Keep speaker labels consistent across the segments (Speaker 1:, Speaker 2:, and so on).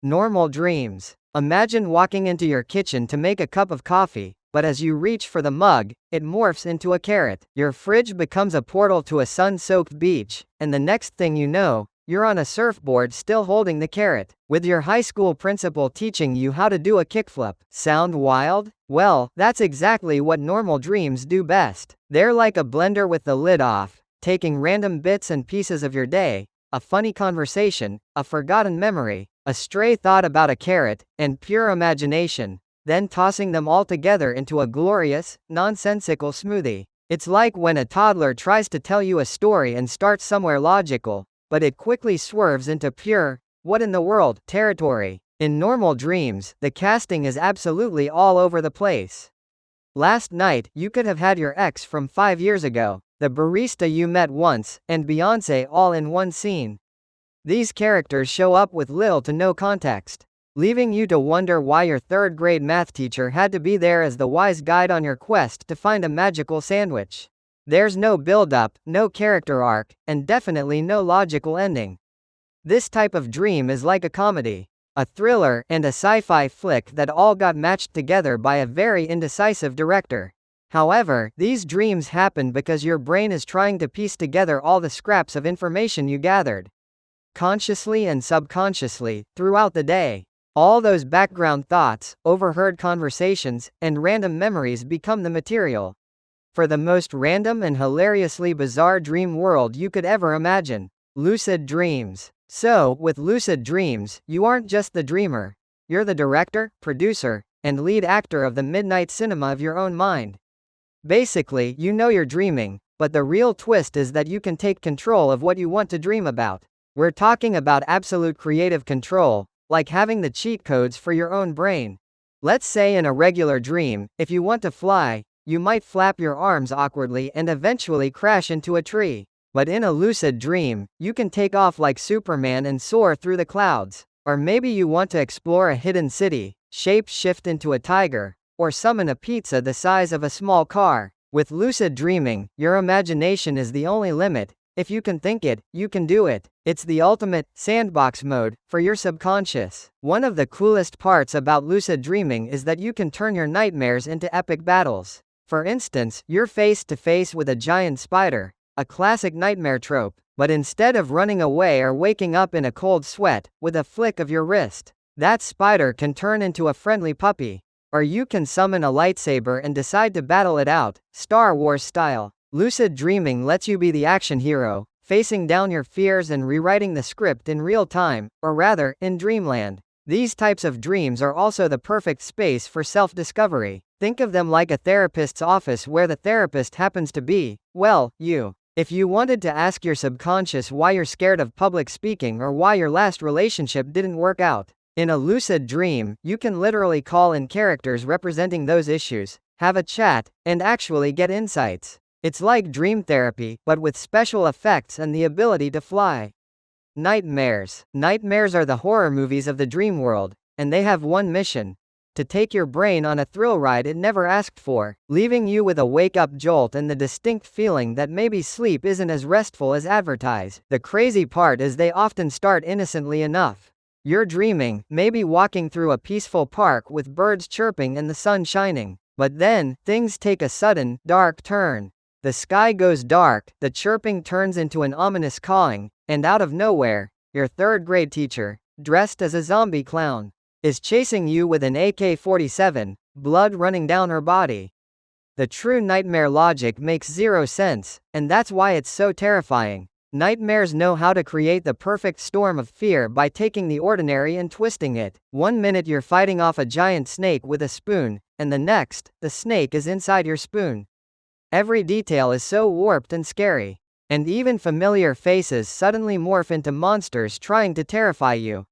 Speaker 1: Normal dreams. Imagine walking into your kitchen to make a cup of coffee, but as you reach for the mug, it morphs into a carrot. Your fridge becomes a portal to a sun-soaked beach, and the next thing you know, you're on a surfboard still holding the carrot, with your high school principal teaching you how to do a kickflip. Sound wild? Well, that's exactly what normal dreams do best. They're like a blender with the lid off, taking random bits and pieces of your day, a funny conversation, a forgotten memory, a stray thought about a carrot, and pure imagination, then tossing them all together into a glorious, nonsensical smoothie. It's like when a toddler tries to tell you a story and starts somewhere logical, but it quickly swerves into pure, what in the world, territory. In normal dreams, the casting is absolutely all over the place. Last night, you could have had your ex from 5 years ago, the barista you met once, and Beyoncé all in one scene. These characters show up with little to no context, leaving you to wonder why your third-grade math teacher had to be there as the wise guide on your quest to find a magical sandwich. There's no build-up, no character arc, and definitely no logical ending. This type of dream is like a comedy, a thriller, and a sci-fi flick that all got matched together by a very indecisive director. However, these dreams happen because your brain is trying to piece together all the scraps of information you gathered, consciously and subconsciously, throughout the day. All those background thoughts, overheard conversations, and random memories become the material for the most random and hilariously bizarre dream world you could ever imagine. Lucid dreams. So, with lucid dreams, you aren't just the dreamer. You're the director, producer, and lead actor of the midnight cinema of your own mind. Basically, you know you're dreaming, but the real twist is that you can take control of what you want to dream about. We're talking about absolute creative control, like having the cheat codes for your own brain. Let's say in a regular dream, if you want to fly, you might flap your arms awkwardly and eventually crash into a tree. But in a lucid dream, you can take off like Superman and soar through the clouds. Or maybe you want to explore a hidden city, shape-shift into a tiger, or summon a pizza the size of a small car. With lucid dreaming, your imagination is the only limit. If you can think it, you can do it. It's the ultimate sandbox mode for your subconscious. One of the coolest parts about lucid dreaming is that you can turn your nightmares into epic battles. For instance, you're face to face with a giant spider, a classic nightmare trope, but instead of running away or waking up in a cold sweat, with a flick of your wrist, that spider can turn into a friendly puppy. Or you can summon a lightsaber and decide to battle it out, Star Wars style. Lucid dreaming lets you be the action hero, facing down your fears and rewriting the script in real time, or rather, in dreamland. These types of dreams are also the perfect space for self-discovery. Think of them like a therapist's office where the therapist happens to be, well, you. If you wanted to ask your subconscious why you're scared of public speaking or why your last relationship didn't work out, in a lucid dream, you can literally call in characters representing those issues, have a chat, and actually get insights. It's like dream therapy, but with special effects and the ability to fly. Nightmares. Nightmares are the horror movies of the dream world, and they have one mission: to take your brain on a thrill ride it never asked for, leaving you with a wake-up jolt and the distinct feeling that maybe sleep isn't as restful as advertised. The crazy part is they often start innocently enough. You're dreaming, maybe walking through a peaceful park with birds chirping and the sun shining. But then, things take a sudden, dark turn. The sky goes dark, the chirping turns into an ominous cawing, and out of nowhere, your third-grade teacher, dressed as a zombie clown, is chasing you with an AK-47, blood running down her body. The true nightmare logic makes zero sense, and that's why it's so terrifying. Nightmares know how to create the perfect storm of fear by taking the ordinary and twisting it. One minute you're fighting off a giant snake with a spoon, and the next, the snake is inside your spoon. Every detail is so warped and scary. And even familiar faces suddenly morph into monsters trying to terrify you.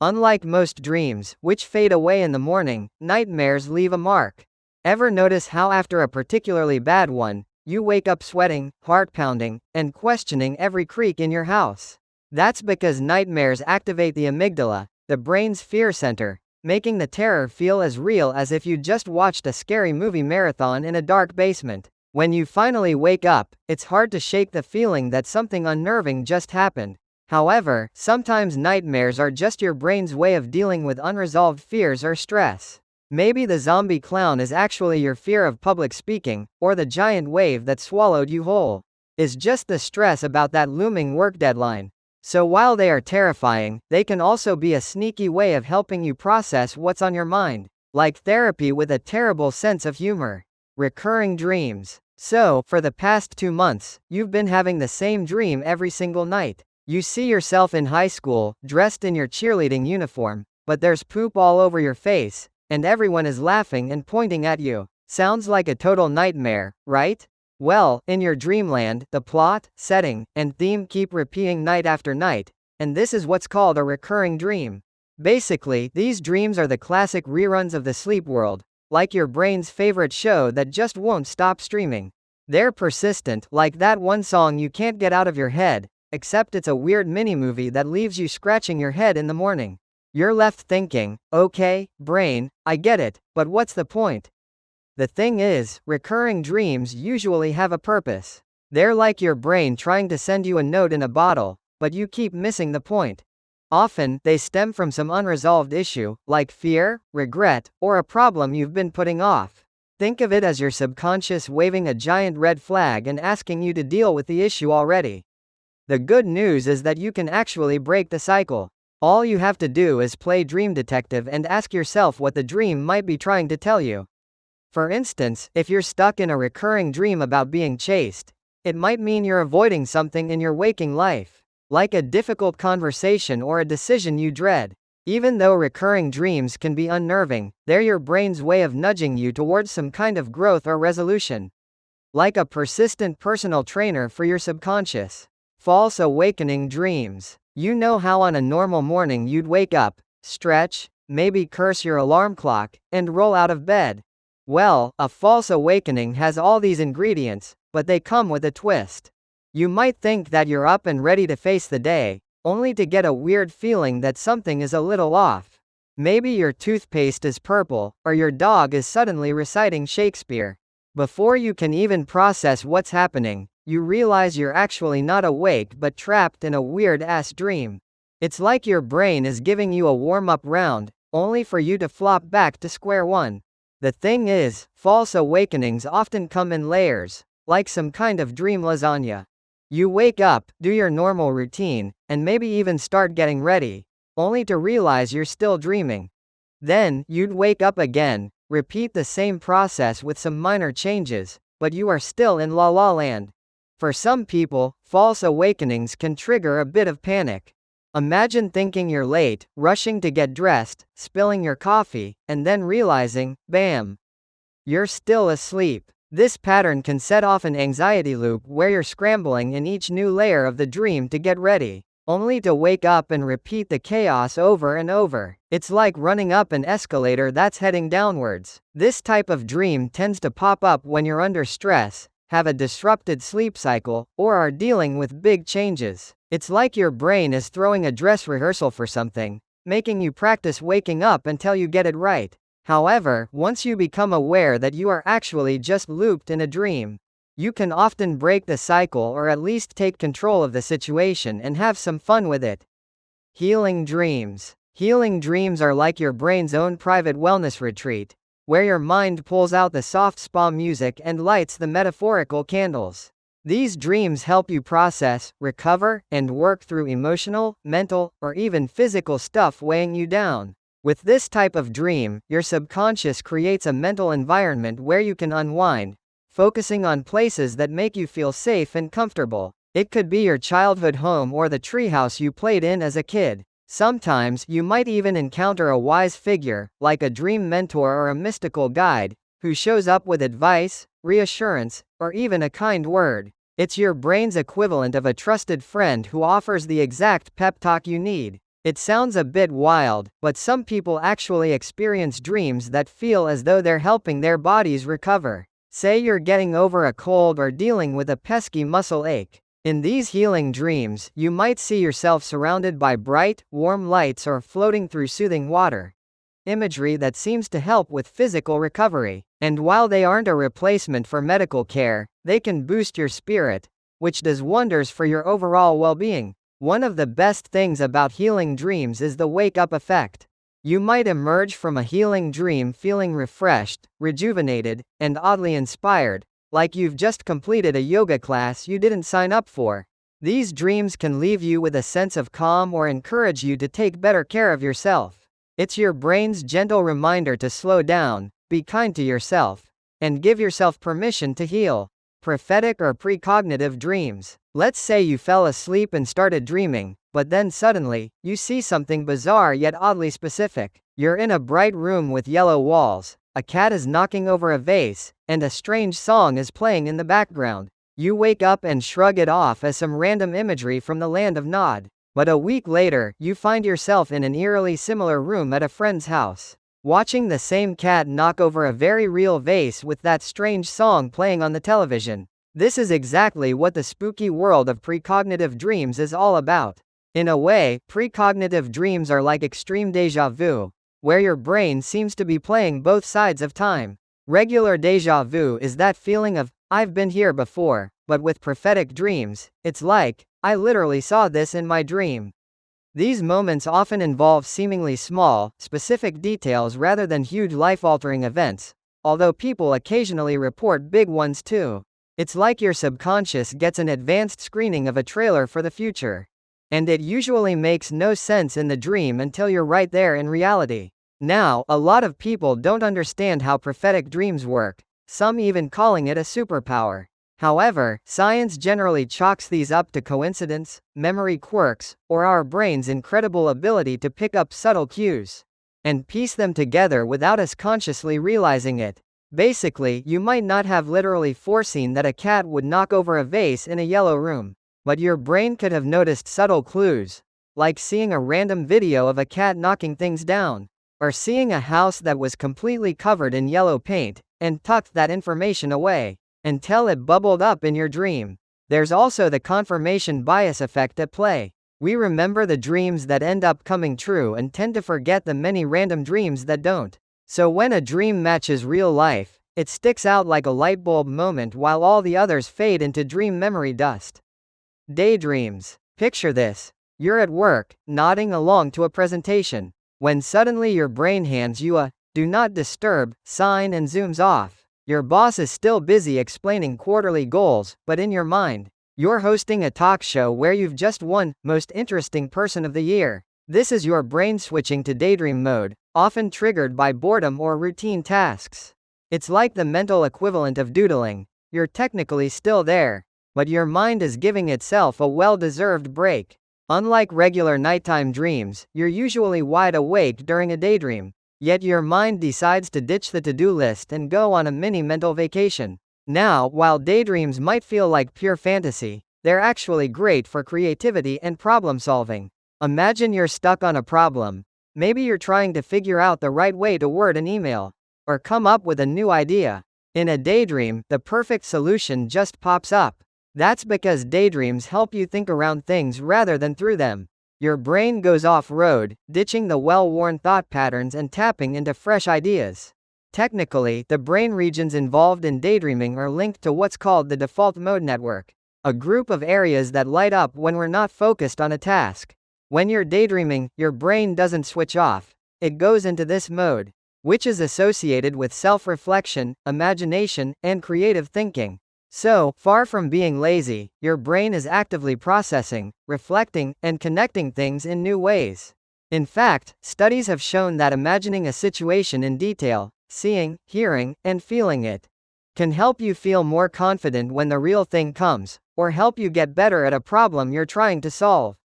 Speaker 1: Unlike most dreams, which fade away in the morning, nightmares leave a mark. Ever notice how after a particularly bad one, you wake up sweating, heart pounding, and questioning every creak in your house? That's because nightmares activate the amygdala, the brain's fear center, making the terror feel as real as if you just watched a scary movie marathon in a dark basement. When you finally wake up, it's hard to shake the feeling that something unnerving just happened. However, sometimes nightmares are just your brain's way of dealing with unresolved fears or stress. Maybe the zombie clown is actually your fear of public speaking, or the giant wave that swallowed you whole is just the stress about that looming work deadline. So while they are terrifying, they can also be a sneaky way of helping you process what's on your mind, like therapy with a terrible sense of humor. Recurring dreams. So, for the past 2 months, you've been having the same dream every single night. You see yourself in high school, dressed in your cheerleading uniform, but there's poop all over your face, and everyone is laughing and pointing at you. Sounds like a total nightmare, right? Well, in your dreamland, the plot, setting, and theme keep repeating night after night, and this is what's called a recurring dream. Basically, these dreams are the classic reruns of the sleep world, like your brain's favorite show that just won't stop streaming. They're persistent, like that one song you can't get out of your head, except it's a weird mini-movie that leaves you scratching your head in the morning. You're left thinking, okay, brain, I get it, but what's the point? The thing is, recurring dreams usually have a purpose. They're like your brain trying to send you a note in a bottle, but you keep missing the point. Often, they stem from some unresolved issue, like fear, regret, or a problem you've been putting off. Think of it as your subconscious waving a giant red flag and asking you to deal with the issue already. The good news is that you can actually break the cycle. All you have to do is play dream detective and ask yourself what the dream might be trying to tell you. For instance, if you're stuck in a recurring dream about being chased, it might mean you're avoiding something in your waking life, like a difficult conversation or a decision you dread. Even though recurring dreams can be unnerving, they're your brain's way of nudging you towards some kind of growth or resolution. Like a persistent personal trainer for your subconscious. False awakening dreams. You know how on a normal morning you'd wake up, stretch, maybe curse your alarm clock, and roll out of bed. Well, a false awakening has all these ingredients, but they come with a twist. You might think that you're up and ready to face the day, only to get a weird feeling that something is a little off. Maybe your toothpaste is purple, or your dog is suddenly reciting Shakespeare. Before you can even process what's happening, you realize you're actually not awake but trapped in a weird-ass dream. It's like your brain is giving you a warm-up round, only for you to flop back to square one. The thing is, false awakenings often come in layers, like some kind of dream lasagna. You wake up, do your normal routine, and maybe even start getting ready, only to realize you're still dreaming. Then, you'd wake up again, repeat the same process with some minor changes, but you are still in La La Land. For some people, false awakenings can trigger a bit of panic. Imagine thinking you're late, rushing to get dressed, spilling your coffee, and then realizing, bam, you're still asleep. This pattern can set off an anxiety loop where you're scrambling in each new layer of the dream to get ready, only to wake up and repeat the chaos over and over. It's like running up an escalator that's heading downwards. This type of dream tends to pop up when you're under stress, have a disrupted sleep cycle, or are dealing with big changes. It's like your brain is throwing a dress rehearsal for something, making you practice waking up until you get it right. However, once you become aware that you are actually just looped in a dream, you can often break the cycle or at least take control of the situation and have some fun with it. Healing dreams. Healing dreams are like your brain's own private wellness retreat, where your mind pulls out the soft spa music and lights the metaphorical candles. These dreams help you process, recover, and work through emotional, mental, or even physical stuff weighing you down. With this type of dream, your subconscious creates a mental environment where you can unwind, focusing on places that make you feel safe and comfortable. It could be your childhood home or the treehouse you played in as a kid. Sometimes, you might even encounter a wise figure, like a dream mentor or a mystical guide, who shows up with advice, reassurance, or even a kind word. It's your brain's equivalent of a trusted friend who offers the exact pep talk you need. It sounds a bit wild, but some people actually experience dreams that feel as though they're helping their bodies recover. Say you're getting over a cold or dealing with a pesky muscle ache. In these healing dreams, you might see yourself surrounded by bright, warm lights or floating through soothing water. Imagery that seems to help with physical recovery. And while they aren't a replacement for medical care, they can boost your spirit, which does wonders for your overall well-being. One of the best things about healing dreams is the wake-up effect. You might emerge from a healing dream feeling refreshed, rejuvenated, and oddly inspired, like you've just completed a yoga class you didn't sign up for. These dreams can leave you with a sense of calm or encourage you to take better care of yourself. It's your brain's gentle reminder to slow down, be kind to yourself, and give yourself permission to heal. Prophetic or precognitive dreams. Let's say you fell asleep and started dreaming, but then suddenly, you see something bizarre yet oddly specific. You're in a bright room with yellow walls, a cat is knocking over a vase, and a strange song is playing in the background. You wake up and shrug it off as some random imagery from the land of Nod. But a week later, you find yourself in an eerily similar room at a friend's house, watching the same cat knock over a very real vase with that strange song playing on the television. This is exactly what the spooky world of precognitive dreams is all about. In a way, precognitive dreams are like extreme déjà vu, where your brain seems to be playing both sides of time. Regular déjà vu is that feeling of, I've been here before, but with prophetic dreams, it's like, I literally saw this in my dream. These moments often involve seemingly small, specific details rather than huge life-altering events, although people occasionally report big ones too. It's like your subconscious gets an advanced screening of a trailer for the future. And it usually makes no sense in the dream until you're right there in reality. Now, a lot of people don't understand how prophetic dreams work, some even calling it a superpower. However, science generally chalks these up to coincidence, memory quirks, or our brain's incredible ability to pick up subtle cues and piece them together without us consciously realizing it. Basically, you might not have literally foreseen that a cat would knock over a vase in a yellow room, but your brain could have noticed subtle clues, like seeing a random video of a cat knocking things down, or seeing a house that was completely covered in yellow paint, and tucked that information away until it bubbled up in your dream. There's also the confirmation bias effect at play. We remember the dreams that end up coming true and tend to forget the many random dreams that don't. So when a dream matches real life, it sticks out like a light bulb moment while all the others fade into dream memory dust. Daydreams. Picture this. You're at work, nodding along to a presentation, when suddenly your brain hands you a "do not disturb" sign and zooms off. Your boss is still busy explaining quarterly goals, but in your mind, you're hosting a talk show where you've just won Most Interesting Person of the Year. This is your brain switching to daydream mode, often triggered by boredom or routine tasks. It's like the mental equivalent of doodling. You're technically still there, but your mind is giving itself a well-deserved break. Unlike regular nighttime dreams, you're usually wide awake during a daydream. Yet your mind decides to ditch the to-do list and go on a mini mental vacation. Now, while daydreams might feel like pure fantasy, they're actually great for creativity and problem solving. Imagine you're stuck on a problem. Maybe you're trying to figure out the right way to word an email, or come up with a new idea. In a daydream, the perfect solution just pops up. That's because daydreams help you think around things rather than through them. Your brain goes off-road, ditching the well-worn thought patterns and tapping into fresh ideas. Technically, the brain regions involved in daydreaming are linked to what's called the default mode network, a group of areas that light up when we're not focused on a task. When you're daydreaming, your brain doesn't switch off. It goes into this mode, which is associated with self-reflection, imagination, and creative thinking. So, far from being lazy, your brain is actively processing, reflecting, and connecting things in new ways. In fact, studies have shown that imagining a situation in detail, seeing, hearing, and feeling it, can help you feel more confident when the real thing comes, or help you get better at a problem you're trying to solve.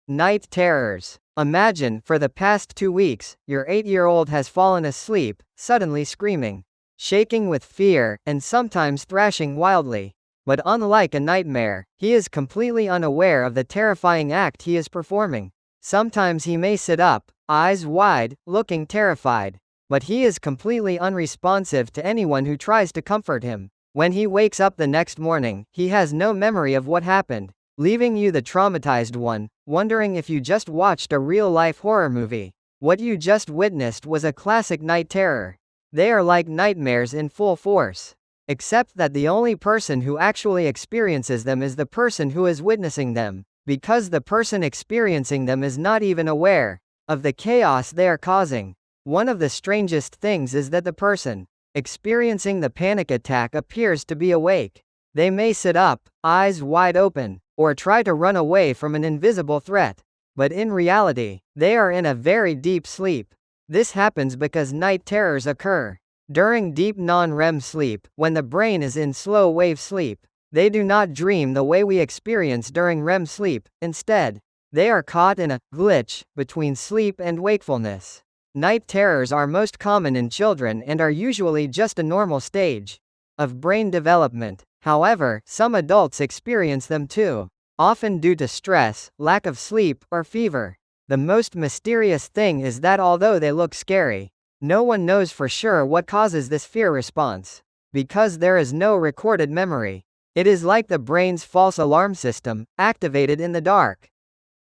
Speaker 1: Night terrors. Imagine, for the past 2 weeks, your 8-year-old has fallen asleep, suddenly screaming, shaking with fear, and sometimes thrashing wildly. But unlike a nightmare, he is completely unaware of the terrifying act he is performing. Sometimes he may sit up, eyes wide, looking terrified, but he is completely unresponsive to anyone who tries to comfort him. When he wakes up the next morning, he has no memory of what happened, leaving you the traumatized one, wondering if you just watched a real-life horror movie. What you just witnessed was a classic night terror. They are like nightmares in full force, except that the only person who actually experiences them is the person who is witnessing them. because the person experiencing them is not even aware of the chaos they are causing. One of the strangest things is that the person experiencing the panic attack appears to be awake. They may sit up, eyes wide open, or try to run away from an invisible threat. But in reality, they are in a very deep sleep. This happens because night terrors occur during deep non-REM sleep, when the brain is in slow-wave sleep. They do not dream the way we experience during REM sleep. Instead, they are caught in a glitch between sleep and wakefulness. Night terrors are most common in children and are usually just a normal stage of brain development. However, some adults experience them too, often due to stress, lack of sleep, or fever. The most mysterious thing is that although they look scary, no one knows for sure what causes this fear response. Because there is no recorded memory, it is like the brain's false alarm system, activated in the dark.